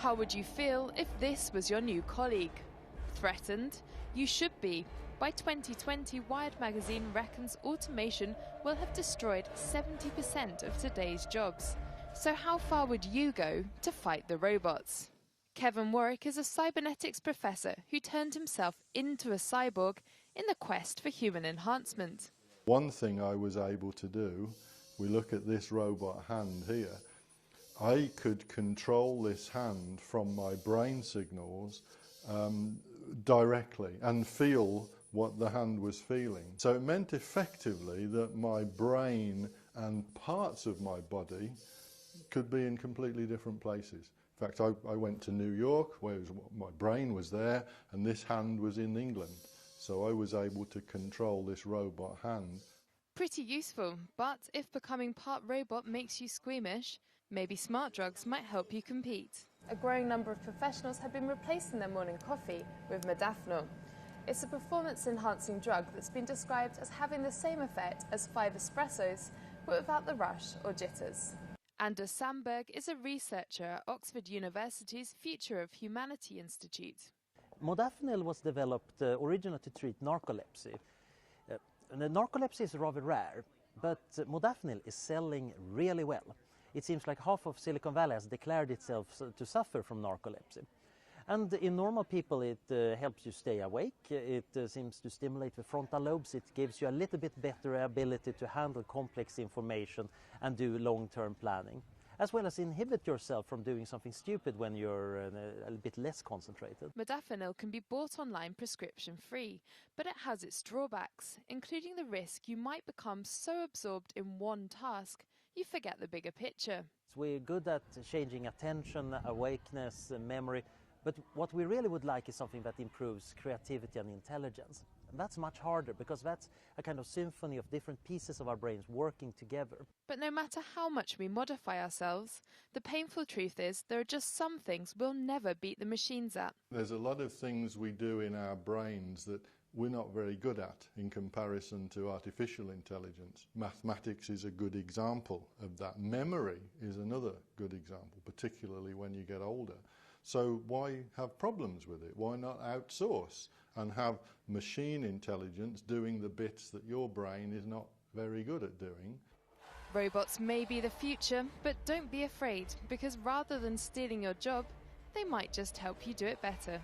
How would you feel if this was your new colleague? Threatened? You should be. By 2020, Wired magazine reckons automation will have destroyed 70% of today's jobs. So how far would you go to fight the robots? Kevin Warwick is a cybernetics professor who turned himself into a cyborg in the quest for human enhancement. One thing I was able to do, we look at this robot hand here, I could control this hand from my brain signals directly and feel what the hand was feeling. So it meant effectively that my brain and parts of my body could be in completely different places. In fact, I went to New York, where my brain was there, and this hand was in England. So I was able to control this robot hand. Pretty useful, but if becoming part robot makes you squeamish, maybe smart drugs might help you compete. A growing number of professionals have been replacing their morning coffee with modafinil. It's a performance-enhancing drug that's been described as having the same effect as 5 espressos, but without the rush or jitters. Anders Sandberg is a researcher at Oxford University's Future of Humanity Institute. Modafinil was developed originally to treat narcolepsy. Narcolepsy is rather rare, but modafinil is selling really well. It seems like half of Silicon Valley has declared itself to suffer from narcolepsy. And in normal people it helps you stay awake, it seems to stimulate the frontal lobes, it gives you a little bit better ability to handle complex information and do long-term planning, as well as inhibit yourself from doing something stupid when you're a bit less concentrated. Modafinil can be bought online prescription-free, but it has its drawbacks, including the risk you might become so absorbed in one task you forget the bigger picture. We're good at changing attention, awakeness, memory, but what we really would like is something that improves creativity and intelligence. And that's much harder because that's a kind of symphony of different pieces of our brains working together. But no matter how much we modify ourselves, the painful truth is there are just some things we'll never beat the machines at. There's a lot of things we do in our brains that we're not very good at in comparison to artificial intelligence. Mathematics is a good example of that. Memory is another good example, particularly when you get older. So why have problems with it? Why not outsource and have machine intelligence doing the bits that your brain is not very good at doing? Robots may be the future, but don't be afraid, because rather than stealing your job, they might just help you do it better.